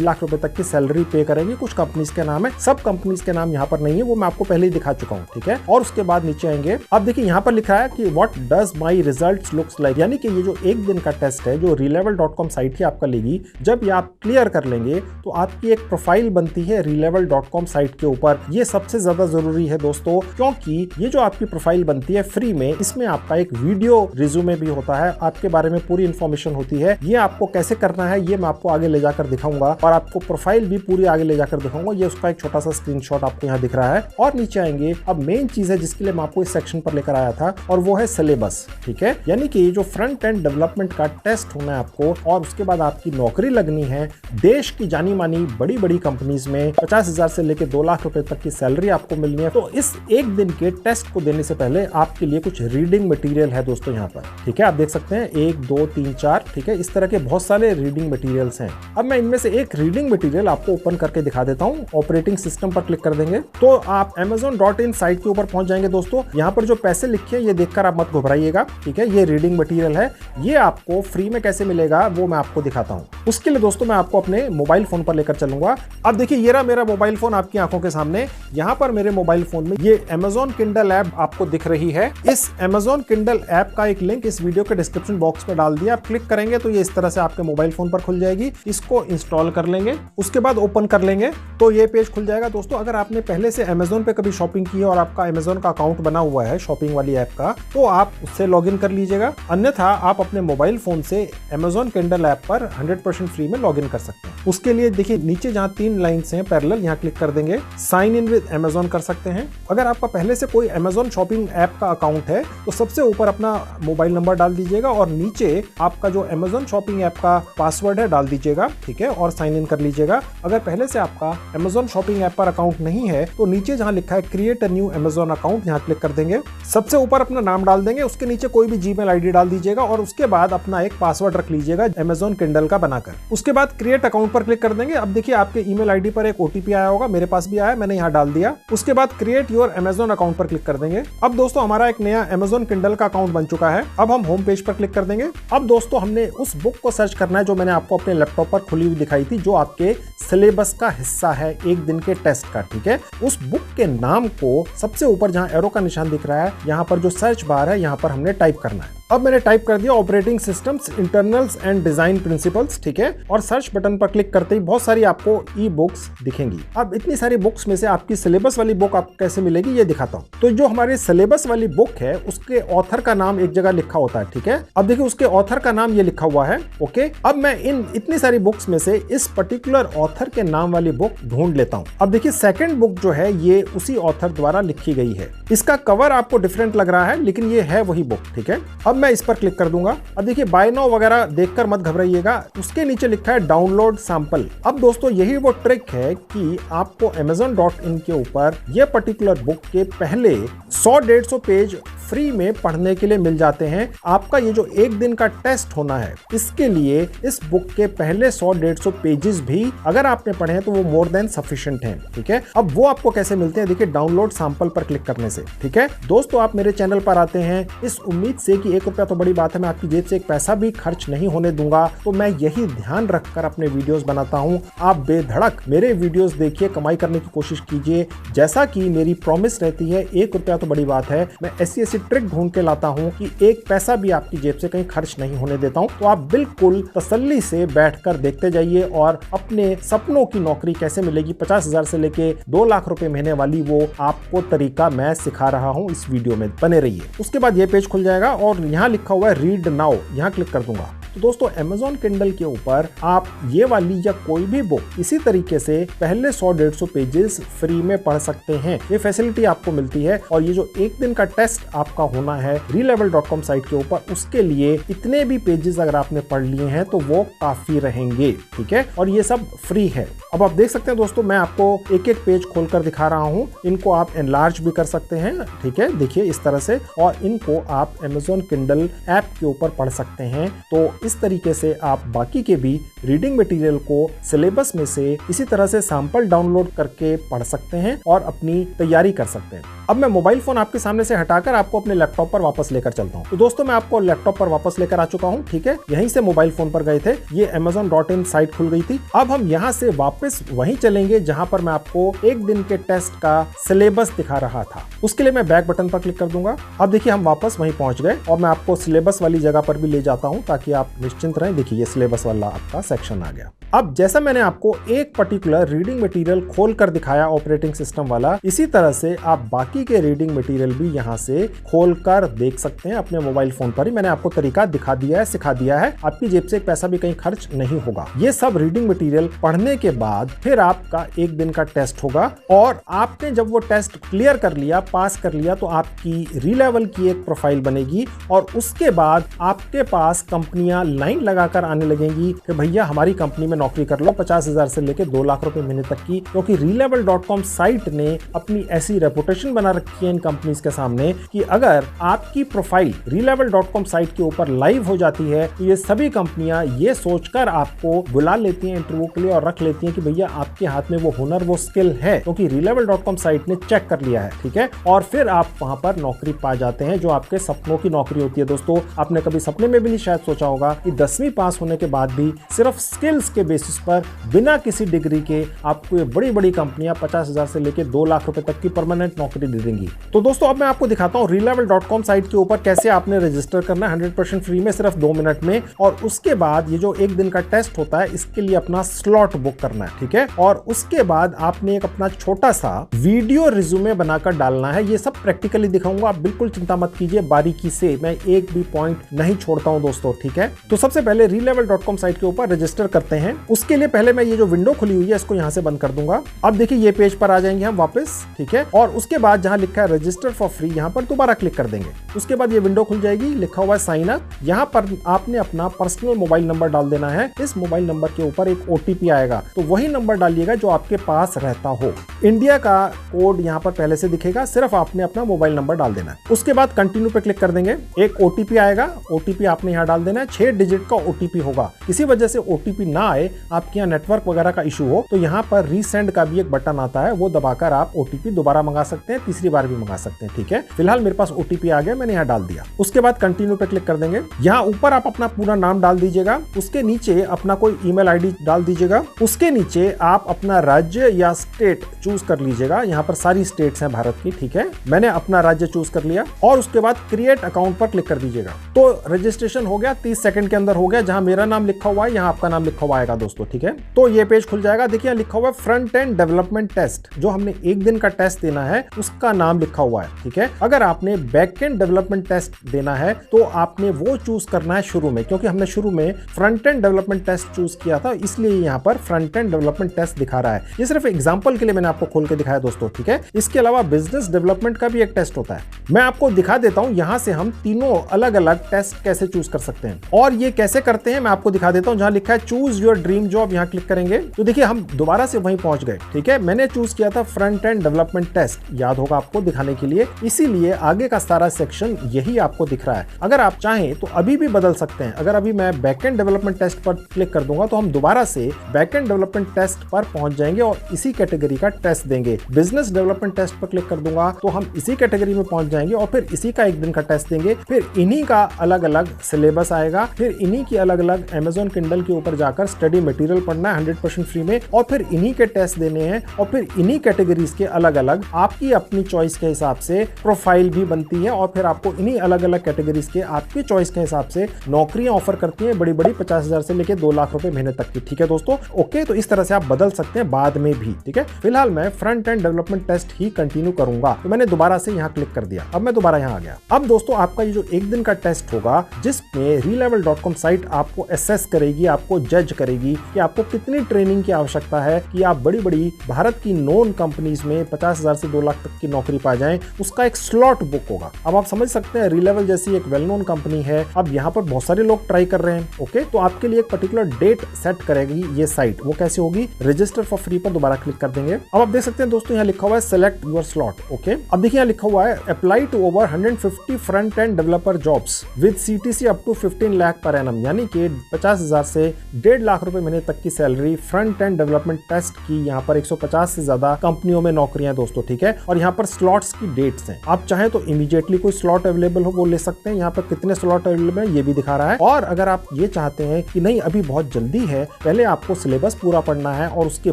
लाख रुपए तक की सैलरी पे करेंगी। कुछ कंपनीज के नाम है, सब कंपनीज के नाम यहाँ पर नहीं है, वो मैं आपको पहले ही दिखा चुका हूँ, ठीक है। और उसके बाद नीचे आएंगे, अब देखिए यहाँ पर लिखा है कि what does my results looks like, यानी कि ये जो एक दिन का टेस्ट है जो relevel.com साइट ही आपका लेगी, जब ये आप क्लियर कर लेंगे तो आपकी एक प्रोफाइल बनती है relevel.com साइट के ऊपर। ये सबसे ज्यादा जरूरी है दोस्तों, क्योंकि ये जो आपकी प्रोफाइल बनती है फ्री में, इसमें आपका एक वीडियो रिज्यूमे भी होता है, आपके बारे में पूरी इंफॉर्मेशन होती है। ये आपको कैसे करना है ये मैं आपको आगे ले जाकर दिखाऊंगा और आपको प्रोफाइल भी पूरी आगे ले जाकर दिखाऊंगा। ये उसका एक छोटा सा स्क्रीनशॉट आपको यहाँ दिख रहा है। और नीचे आएंगे, अब मेन चीज है जिसके लिए मैं आपको इस सेक्शन पर लेकर आया था और वो है सिलेबस, ठीक है। यानी कि जो फ्रंट एंड डेवलपमेंट का टेस्ट होना है आपको और उसके बाद आपकी नौकरी लगनी है देश की जानी मानी बड़ी बड़ी कंपनीज में, 50,000 से लेकर 2 लाख रुपए तक की सैलरी आपको मिलनी है। तो इस एक दिन के टेस्ट को देने से पहले आपके लिए कुछ रीडिंग मटेरियल है दोस्तों यहाँ पर, ठीक है। आप देख सकते हैं 1 2 3 4, ठीक है, इस तरह के बहुत सारे रीडिंग मटेरियल्स हैं। अब मैं इनमें से एक रीडिंग मटेरियल आपको ओपन करके दिखा देता हूँ। ऑपरेटिंग सिस्टम पर क्लिक कर देंगे तो आप amazon.in साइट के ऊपर पहुंच जाएंगे दोस्तों। यहाँ पर जो पैसे लिखे हैं ये देखकर आप मत घबराइएगा, ठीक है। ये रीडिंग मटेरियल है, ये आपको फ्री में कैसे मिलेगा वो मैं आपको दिखाता हूँ। उसके लिए दोस्तों मैं आपको अपने मोबाइल फोन पर लेकर चलूंगा। अब देखिए ये रहा मेरा मोबाइल फोन आपकी आंखों के सामने। यहाँ पर मेरे मोबाइल फोन में ये Amazon Kindle ऐप आपको दिख रही है। इस Amazon Kindle ऐप का एक लिंक इस वीडियो के डिस्क्रिप्शन बॉक्स में डाल दिया। आप क्लिक करेंगे तो ये इस तरह से आपके मोबाइल फोन पर खुल जाएगी। इसको इंस्टॉल कर लेंगे, उसके बाद ओपन कर लेंगे तो ये पेज खुल जाएगा। दोस्तों अगर आपने पहले से Amazon पे कभी शॉपिंग की है और आपका Amazon का अकाउंट बना हुआ है शॉपिंग वाली ऐप का, तो आप उससे लॉगिन कर लीजिएगा। अन्यथा आप अपने मोबाइल फोन से Amazon Kindle ऐप पर 100% फ्री में लॉगिन कर सकते हैं। उसके लिए देखिए नीचे जहां 3 लाइंस हैं पैरेलल, यहां क्लिक कर देंगे, साइन इन विद Amazon कर सकते हैं। अगर आपका पहले से कोई Amazon शॉपिंग ऐप का अकाउंट है तो सबसे ऊपर अपना मोबाइल नंबर डाल दीजिएगा और नीचे आपका जो Amazon शॉपिंग ऐप का पासवर्ड है डाल दीजिएगा, ठीक है, और साइन इन कर लीजिएगा। अगर पहले से आपका Amazon शॉपिंग ऐप पर अकाउंट नहीं है तो नीचे जहां लिखा है create a new Amazon account, यहां क्लिक कर देंगे। सबसे ऊपर अपना नाम डाल देंगे, उसके नीचे कोई भी जीमेल आईडी डाल दीजिएगा और उसके बाद अपना एक पासवर्ड रख लीजिएगा Amazon Kindle का बनाकर। उसके बाद क्रिएट अकाउंट पर क्लिक कर देंगे। अब देखिए आपके ईमेल आईडी पर एक ओटीपी आया होगा, मेरे पास भी आया, मैंने यहाँ डाल दिया। उसके बाद क्रिएट योर Amazon अकाउंट पर क्लिक कर देंगे। अब दोस्तों हमारा एक नया Amazon Kindle का अकाउंट बन चुका है। अब हम होम पेज पर क्लिक कर देंगे। अब दोस्तों हमने उस बुक को सर्च करना है जो मैंने आपको अपने लैपटॉप पर खुली हुई दिखाई थी, जो आपके सिलेबस का हिस्सा है एक दिन के टेस्ट का, ठीक है। उस बुक के नाम को सबसे ऊपर जहां एरो का निशान दिख रहा है, यहाँ पर जो सर्च बार है यहाँ पर हमने टाइप करना है। अब मैंने टाइप कर दिया operating systems internals and design principles, ठीक है, और सर्च बटन पर क्लिक करते ही बहुत सारी आपको ई बुक्स दिखेंगी। अब इतनी सारी बुक्स में से आपकी सिलेबस वाली बुक आपको कैसे मिलेगी ये दिखाता हूँ। तो जो हमारी सिलेबस वाली बुक है उसके ऑथर का नाम एक जगह लिखा होता है, ठीक है। अब देखिए उसके ऑथर का नाम ये लिखा हुआ है, ओके। अब मैं इन इतनी सारी बुक्स में से इस पर्टिकुलर ऑथर के नाम वाली बुक ढूंढ लेता हूँ। अब देखिए सेकंड बुक जो है ये उसी ऑथर द्वारा लिखी गई है। इसका कवर आपको डिफरेंट लग रहा है लेकिन ये है वही बुक, ठीक है। अब मैं इस पर क्लिक कर दूंगा। अब देखिए बाय नाउ वगैरह देखकर मत घबराइएगा, उसके नीचे लिखा है डाउनलोड सैंपल। अब दोस्तों यही वो ट्रिक है कि आपको Amazon.in के ऊपर ये पर्टिकुलर बुक के पहले 100-150 पेज फ्री में पढ़ने के लिए मिल जाते हैं। आपका ये जो एक दिन का टेस्ट होना है, इसके लिए इस बुक के पहले 100-150 पेजेस भी अगर आपने पढ़े हैं तो वो मोर देन सफिशिएंट हैं। ठीक है, अब वो आपको कैसे मिलते हैं, देखिए डाउनलोड सैंपल पर क्लिक करने से। ठीक है दोस्तों, आप मेरे चैनल पर आते हैं इस उम्मीद से कि 1 रुपया तो बड़ी बात है, मैं आपकी जेब से एक पैसा भी खर्च नहीं होने दूंगा, तो मैं यही ध्यान रखकर अपने वीडियोस बनाता हूं। आप बेधड़क मेरे वीडियोस देखिए, कमाई करने की कोशिश कीजिए। जैसा कि मेरी प्रॉमिस रहती है, 1 रुपया तो बड़ी बात है, मैं ऐसी ट्रिक ढूंढ के लाता हूं कि एक पैसा भी आपकी जेब से कहीं खर्च नहीं होने देता हूं। तो आप बिल्कुल तसल्ली से बैठकर देखते जाइए और अपने सपनों की नौकरी कैसे मिलेगी, 50,000 से लेके 2 लाख रुपए महीने वाली, वो आपको तरीका मैं सिखा रहा हूं। इस वीडियो में बने रहिए। उसके बाद ये पेज खुल जाएगा और यहां लिखा हुआ है रीड नाउ, यहां क्लिक कर दूंगा। तो दोस्तों Amazon Kindle के ऊपर आप ये वाली या कोई भी बुक इसी तरीके से पहले 100-150 पेजेस फ्री में पढ़ सकते हैं। ये फैसिलिटी आपको मिलती है। और ये जो एक दिन का टेस्ट आपका होना है relevel.com साइट के ऊपर, उसके लिए इतने भी पेजेस अगर आपने पढ़ लिए हैं तो वो काफी रहेंगे। ठीक है, और ये सब फ्री है। अब आप देख सकते हैं दोस्तों, मैं आपको एक एक पेज खोलकर दिखा रहा हूं। इनको आप एनलार्ज भी कर सकते हैं। ठीक है, देखिए इस तरह से, और इनको आप Amazon Kindle ऐप के ऊपर पढ़ सकते हैं। तो इस तरीके से आप बाकी के भी रीडिंग मटेरियल को सिलेबस में से इसी तरह से सैंपल डाउनलोड करके पढ़ सकते हैं और अपनी तैयारी कर सकते हैं। अब मैं मोबाइल फोन आपके सामने से हटाकर आपको अपने लैपटॉप पर वापस लेकर चलता हूं। तो दोस्तों मैं आपको लैपटॉप पर वापस लेकर आ चुका हूं। ठीक है, यहीं से मोबाइल फोन पर गए थे, ये amazon.in साइट खुल गई थी। अब हम यहां से वापस वहीं चलेंगे जहां पर मैं आपको एक दिन के टेस्ट का सिलेबस दिखा रहा था। उसके लिए मैं बैक बटन पर क्लिक कर दूंगा। अब देखिए हम वापस वहीं पहुंच गए और मैं आपको सिलेबस वाली जगह पर भी ले जाता हूं ताकि आप निश्चिंत रहें। देखिए ये सिलेबस वाला आपका सेक्शन आ गया। अब जैसा मैंने आपको एक पर्टिकुलर रीडिंग मटेरियल खोल कर दिखाया ऑपरेटिंग सिस्टम वाला, इसी तरह से आप बाकी के रीडिंग मटेरियल भी यहां से खोल कर देख सकते हैं अपने मोबाइल फोन पर ही। मैंने आपको तरीका दिखा दिया है, सिखा दिया है। आपकी जेब से एक पैसा भी कहीं खर्च नहीं होगा। ये सब रीडिंग मटेरियल पढ़ने के बाद फिर आपका एक दिन का टेस्ट होगा और आपने जब वो टेस्ट क्लियर कर लिया, पास कर लिया, तो आपकी रीलेवल की एक प्रोफाइल बनेगी और उसके बाद आपके पास कंपनियां लाइन लगाकर आने लगेंगी कि भैया हमारी कंपनी में नौकरी कर लो, 50,000 से लेकर 2 लाख रुपए महीने तक की। क्योंकि relevel.com साइट ने अपनी ऐसी रेपुटेशन बना रखी है इन कंपनीज के सामने कि अगर आपकी प्रोफाइल relevel.com साइट के ऊपर लाइव हो जाती है तो ये सभी कंपनियां ये सोचकर आपको बुला लेती हैं इंटरव्यू के लिए और रख लेती हैं कि भैया आपके हाथ में वो हुनर, वो स्किल है, क्योंकि relevel.com साइट ने चेक कर लिया है। ठीक है, और फिर आप वहां पर नौकरी पा जाते हैं जो आपके सपनों की नौकरी होती है। दोस्तों आपने कभी सपने में भी नहीं शायद सोचा होगा कि 10वीं पास होने के बाद भी सिर्फ स्किल्स के बेसिस पर बिना किसी डिग्री के आपको ये बड़ी बड़ी कंपनियां 50,000 से लेकर 2 लाख रुपए तक की परमानेंट नौकरी दे देंगी। तो दोस्तों अब मैं आपको दिखाता हूं relevel.com साइट के ऊपर कैसे आपने रजिस्टर करना है 100% फ्री में, सिर्फ 2 मिनट में। और उसके बाद ये जो एक दिन का टेस्ट होता है इसके लिए अपना स्लॉट बुक करना है। ठीक है, और उसके बाद आपने एक अपना छोटा सा वीडियो रिज्यूमे बनाकर डालना है। ये सब प्रैक्टिकली दिखाऊंगा, आप बिल्कुल चिंता मत कीजिए, बारीकी से मैं एक भी पॉइंट नहीं छोड़ता हूं दोस्तों। ठीक है, तो सबसे पहले relevel.com साइट के ऊपर रजिस्टर करते हैं। उसके लिए पहले मैं ये जो विंडो खुली हुई है इसको यहां से बंद कर दूंगा। अब देखिए ये पेज पर आ जाएंगे हम वापस। ठीक है, और उसके बाद जहां लिखा है रजिस्टर फॉर फ्री, यहां पर दोबारा क्लिक कर देंगे। उसके बाद ये विंडो खुल जाएगी, लिखा हुआ है साइन अप। यहां पर आपने अपना पर्सनल मोबाइल नंबर डाल देना है। इस मोबाइल नंबर के ऊपर एक OTP आएगा, तो वही नंबर डालिएगा जो आपके पास रहता हो। इंडिया का कोड यहां पर पहले से दिखेगा, सिर्फ आपने अपना मोबाइल नंबर डाल देना है। उसके बाद कंटिन्यू पे क्लिक कर देंगे। एक OTP आएगा, OTP आपने यहां डाल देना है। 6 डिजिट का OTP होगा। किसी वजह से OTP ना आए, आपके यहाँ नेटवर्क वगैरह का इशू हो, तो यहाँ पर रीसेंड का भी एक बटन आता है, वो दबाकर आप OTP दोबारा मंगा सकते हैं, तीसरी बार भी मंगा सकते हैं। ठीक है, फिलहाल मेरे पास OTP आ गया, मैंने यहाँ डाल दिया। उसके बाद कंटिन्यू पे क्लिक कर देंगे। यहाँ ऊपर आप अपना पूरा नाम डाल दीजिएगा, उसके नीचे अपना कोई ईमेल ID डाल दीजिएगा। उसके नीचे आप अपना राज्य या स्टेट चूज कर लीजिएगा। यहाँ पर सारी स्टेट्स हैं भारत की। ठीक है, मैंने अपना राज्य चूज कर लिया और उसके बाद क्रिएट अकाउंट पर क्लिक कर दीजिएगा। तो रजिस्ट्रेशन हो गया, 30 सेकंड के अंदर हो गया। जहां मेरा नाम लिखा हुआ है यहाँ आपका नाम लिखा हुआ आएगा दोस्तों। ठीक है, तो ये पेज खुल जाएगा। देखिए लिखा हुआ है फ्रंट एंड डेवलपमेंट टेस्ट, जो हमने एक दिन का टेस्ट देना है उसका नाम लिखा हुआ है। ठीक है, अगर आपने बैक एंड डेवलपमेंट टेस्ट देना है तो आपने वो चूज करना है शुरू में, क्योंकि हमने शुरू में front end development test choose किया था, इसलिए यहाँ पर फ्रंट एंड डेवलपमेंट टेस्ट दिखा रहा है। ये सिर्फ एग्जांपल के लिए मैंने आपको खोल के दिखाया दोस्तों। ठीक है, इसके अलावा बिजनेस डेवलपमेंट का भी एक टेस्ट होता है, मैं आपको दिखा देता हूं। यहां से हम तीनों अलग अलग टेस्ट कैसे चूज कर सकते हैं और ये कैसे करते हैं मैं आपको दिखा देता हूं। जहां लिखा है चूज योर ड्रीम जॉब यहाँ क्लिक करेंगे तो देखिए हम दोबारा से वहीं पहुंच गए। ठीक है, मैंने चूज किया था फ्रंट एंड डेवलपमेंट टेस्ट, याद होगा आपको दिखाने के लिए, इसीलिए आगे का सारा सेक्शन यही आपको दिख रहा है। अगर आप चाहें तो अभी भी बदल सकते हैं। अगर अभी मैं बैकएंड डेवलपमेंट टेस्ट पर क्लिक कर दूंगा तो हम दोबारा से बैकएंड डेवलपमेंट टेस्ट पर पहुंच जाएंगे और इसी कैटेगरी का टेस्ट देंगे। बिजनेस डेवलपमेंट टेस्ट पर क्लिक कर दूंगा तो हम इसी कैटेगरी में पहुंच जाएंगे और फिर इसी का एक दिन का टेस्ट देंगे। फिर इन्हीं का अलग अलग सिलेबस आएगा, फिर इन्हीं की अलग अलग Amazon Kindle के ऊपर जाकर स्टडी मटेरियल पढ़ना है 100% फ्री में, और फिर इन्हीं के टेस्ट देने हैं, और फिर इन्हीं कैटेगरीज के अलग अलग आपकी अपनी चॉइस के हिसाब से प्रोफाइल भी बनती है, और फिर आपको इन्हीं अलग अलग कैटेगरीज के आपकी चॉइस के हिसाब से नौकरियां ऑफर करती हैं, बड़ी बड़ी 50,000 से लेकर 2 लाख रुपए महीने तक की। ठीक है दोस्तों, ओके, तो इस तरह से आप बदल सकते हैं बाद में भी। ठीक है, फिलहाल मैं फ्रंट एंड डेवलपमेंट टेस्ट ही कंटिन्यू करूंगा, तो मैंने दोबारा से यहाँ क्लिक कर दिया। अब मैं दोबारा यहाँ आ गया। अब दोस्तों आपका ये जो एक दिन का टेस्ट होगा, जिसमें relevel.com साइट आपको एसेस करेगी, आपको जज करेगी कि आपको कितनी ट्रेनिंग की आवश्यकता है कि आप बड़ी बड़ी भारत की नॉन कंपनीज में 50,000 से 2 लाख तक की नौकरी पा जाएं, उसका एक स्लॉट बुक होगा। अब आप समझ सकते हैं रीलेवल जैसी एक वेल नोन कंपनी है, अब यहाँ पर बहुत सारे लोग ट्राई कर रहे हैं। ओके, तो आपके लिए एक पर्टिकुलर डेट सेट करेगी ये साइट। वो कैसे होगी? रजिस्टर फॉर फ्री पर दोबारा क्लिक कर देंगे। अब आप देख सकते हैं दोस्तों यहाँ लिखा हुआ है सेलेक्ट योर स्लॉट। ओके, अब देखिए यहाँ लिखा हुआ है apply to over 150 front end developer jobs with CTC up to 15 lakh per annum, यानी कि 50,000 से 1.5 लाख रुपए महीने तक की salary. Front end development test की यहाँ पर 150 से ज्यादा कंपनियों में नौकरियां दोस्तों। ठीक है, और यहाँ पर स्लॉट्स की डेट्स हैं। आप चाहें तो इमीडिएटली कोई स्लॉट अवेलेबल हो वो ले सकते हैं। यहाँ पर कितने स्लॉट अवेलेबल है ये भी दिखा रहा है। और अगर आप ये चाहते हैं कि नहीं अभी बहुत जल्दी है, पहले आपको सिलेबस पूरा पढ़ना है और उसके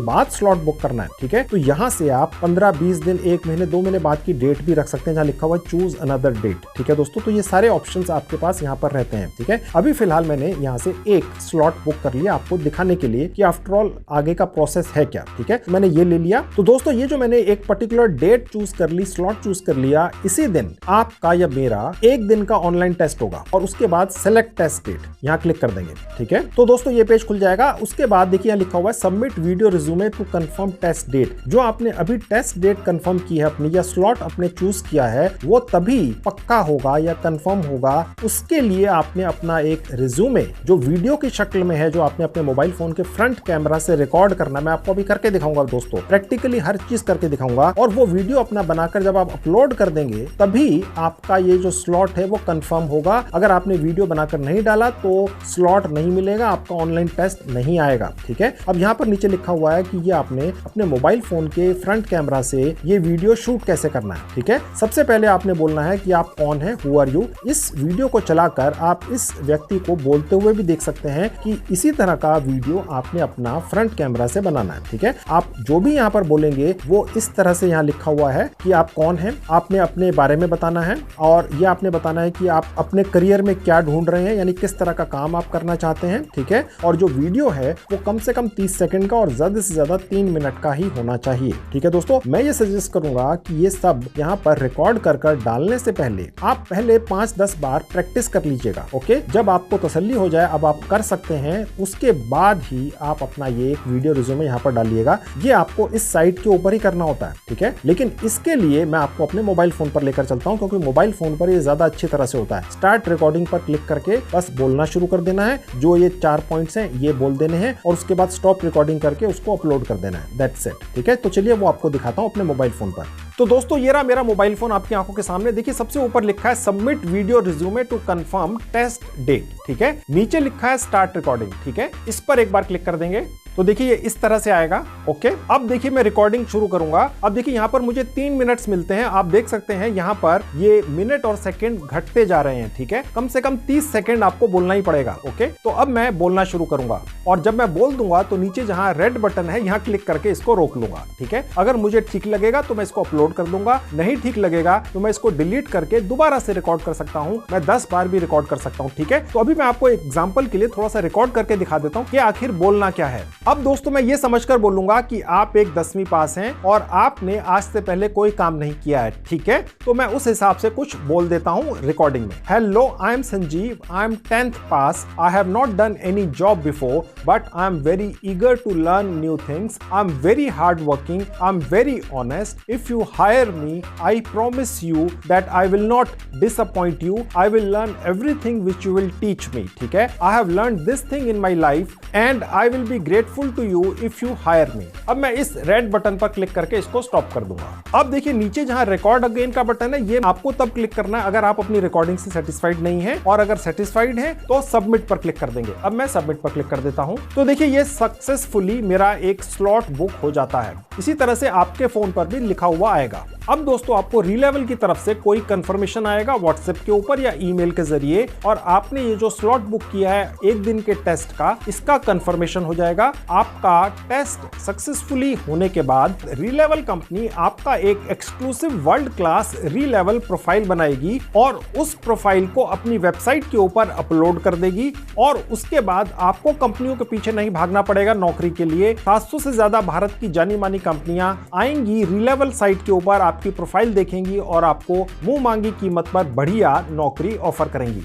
बाद स्लॉट बुक करना है, ठीक है, तो यहाँ से आप 15-20 दिन, 1 महीने, 2 महीने बाद की डेट भी रख सकते हैं, जहाँ लिखा हुआ है चूज अनदर डेट। ठीक है दोस्तों, तो ये सारे ऑप्शंस आपके पास यहाँ पर रहते हैं। ठीक है, अभी फिलहाल मैंने यहाँ से एक स्लॉट बुक कर लिया आपको दिखाने के लिए कि आफ्टर ऑल आगे का प्रोसेस है क्या। ठीक है, मैंने ये ले लिया। तो दोस्तों ये जो मैंने एक पर्टिकुलर डेट चूज कर ली, स्लॉट चूज कर लिया, इसी दिन आपका या मेरा एक दिन का ऑनलाइन टेस्ट होगा और उसके बाद सेलेक्ट टेस्ट डेट यहाँ क्लिक कर देंगे। ठीक है, तो दोस्तों ये पेज खुल जाएगा। उसके बाद देखिए यहाँ लिखा हुआ है submit video resume to confirm test date. जो आपने अभी टेस्ट डेट कंफर्म की है अपनी, या स्लॉट आपने चूज किया है, वो तभी पक्का होगा या कंफर्म होगा। उसके लिए आपने अपना एक रिज्यूमे जो वीडियो की शक्ल में है, जो आपने अपने मोबाइल फोन के फ्रंट कैमरा से रिकॉर्ड करना, मैं आपको अभी करके दिखाऊंगा दोस्तों, प्रैक्टिकली हर चीज करके दिखाऊंगा, और वो वीडियो अपना बनाकर जब आप अपलोड कर देंगे तभी आपका ये जो स्लॉट है वो कंफर्म होगा। अगर आपने वीडियो बनाकर नहीं डाला तो स्लॉट नहीं मिलेगा, आपका ऑनलाइन टेस्ट नहीं आएगा। ठीक है, अब यहाँ पर नीचे लिखा हुआ है कि ये आपने अपने मोबाइल फोन के फ्रंट कैमरा से ये वीडियो शूट कैसे करना है। ठीक है, सबसे पहले आपने बोलना है कि आप कौन है, हु आर यू। इस वीडियो को चलाकर आप इस व्यक्ति को बोलते हुए भी देख सकते हैं कि इसी तरह का वीडियो आपने अपना फ्रंट कैमरा से बनाना है। ठीक है, आप जो भी यहाँ पर बोलेंगे वो इस तरह से यहाँ लिखा हुआ है कि आप कौन हैं, आपने अपने बारे में बताना है, और ये आपने बताना है कि आप अपने करियर में क्या ढूंढ रहे हैं, यानी किस तरह का काम आप करना चाहते हैं। ठीक है, और जो वीडियो है वो कम से कम 30 सेकंड का और ज्यादा से ज्यादा 3 मिनट का ही होना चाहिए। ठीक है दोस्तों, मैं ये सजेस्ट करूंगा कि ये सब यहाँ पर रिकॉर्ड कर डालने से पहले आप पहले 5-10 बार प्रैक्टिस कर लीजिएगा। ओके, जब आपको तसल्ली हो जाए अब आप कर सकते हैं, उसके बाद ही आप अपना ये वीडियो रिज्यूमे यहाँ पर डालिएगा। ये आपको इस साइट के ऊपर ही करना होता है। ठीक है, लेकिन इसके लिए मैं आपको अपने मोबाइल फोन पर लेकर चलता हूँ, क्योंकि मोबाइल फोन पर ये ज्यादा अच्छी तरह से होता है। स्टार्ट रिकॉर्डिंग पर क्लिक करके बस बोलना शुरू कर देना है, जो ये 4 पॉइंट्स हैं ये बोल देने हैं, और उसके बाद स्टॉप रिकॉर्डिंग करके उसको अपलोड कर देना है। That's it. ठीक है, तो चलिए वो आपको दिखाता हूँ अपने मोबाइल फोन पर। तो दोस्तों ये रहा मेरा मोबाइल फोन आपकी आंखों के सामने। देखिए सबसे ऊपर लिखा है submit video resume to confirm test date. ठीक है, नीचे लिखा है स्टार्ट रिकॉर्डिंग। ठीक है, इस पर एक बार क्लिक कर देंगे तो देखिए ये इस तरह से आएगा। ओके, अब देखिए मैं रिकॉर्डिंग शुरू करूंगा। अब देखिए यहाँ पर मुझे 3 मिनट्स मिलते हैं। आप देख सकते हैं यहाँ पर ये मिनट और सेकंड घटते जा रहे हैं। ठीक है, कम से कम 30 सेकंड आपको बोलना ही पड़ेगा। ओके, तो अब मैं बोलना शुरू करूंगा, और जब मैं बोल दूंगा तो नीचे जहां रेड बटन है यहाँ क्लिक करके इसको रोक लूंगा। ठीक है, अगर मुझे ठीक लगेगा तो मैं इसको अपलोड कर दूंगा, नहीं ठीक लगेगा तो मैं इसको डिलीट करके दोबारा से रिकॉर्ड कर सकता हूं। मैं 10 बार भी रिकॉर्ड कर सकता हूं। ठीक है, तो अभी मैं आपको एग्जांपल के लिए थोड़ा सा रिकॉर्ड करके दिखा देता हूं कि आखिर बोलना क्या है। अब दोस्तों मैं ये समझकर बोलूंगा कि आप एक 10वीं पास हैं और आपने आज से पहले कोई काम नहीं किया है। ठीक है, तो मैं उस हिसाब से कुछ बोल देता हूं रिकॉर्डिंग में। Hello, I am Sanjeev, I am 10th pass, I have not done any job before, but I am very eager to learn new things, I am very hard working, I am very honest, if you hire me I promise you that I will not disappoint you, I will learn everything which you will teach me. ठीक है, I have learn this thing in my life and I will be grateful to you if you hire me. अब मैं इस red button पर click करके इसको stop कर दूंगा। अब देखिए नीचे जहां रिकॉर्ड अगेन का बटन है, ये आपको तब क्लिक करना है अगर आप अपनी रिकॉर्डिंग से सेटिस्फाइड नहीं है, और अगर सेटिस्फाइड है तो सबमिट पर क्लिक कर देंगे। अब मैं सबमिट पर क्लिक कर देता हूं तो देखिए ये सक्सेसफुली मेरा एक स्लॉट बुक हो जाता है। इसी तरह से आपके फोन पर भी लिखा हुआ आएगा। अब दोस्तों आपको रीलेवल की तरफ से कोई कंफर्मेशन आएगा व्हाट्सएप के ऊपर या ईमेल के जरिए, और आपने ये जो स्लॉट बुक किया है एक दिन के टेस्ट का, इसका कंफर्मेशन हो जाएगा। आपका टेस्ट सक्सेसफुली होने के बाद रीलेवल कंपनी आपका एक exclusive world class Relevel profile बनाएगी और उस प्रोफाइल को अपनी वेबसाइट के ऊपर अपलोड कर देगी, और उसके बाद आपको कंपनियों के पीछे नहीं भागना पड़ेगा नौकरी के लिए। 700 से ज्यादा भारत की जानी मानी कंपनियां आएंगी रीलेवल साइट के ऊपर, आपकी प्रोफाइल देखेंगी और आपको मुंह मांगी कीमत पर बढ़िया नौकरी ऑफर करेंगी।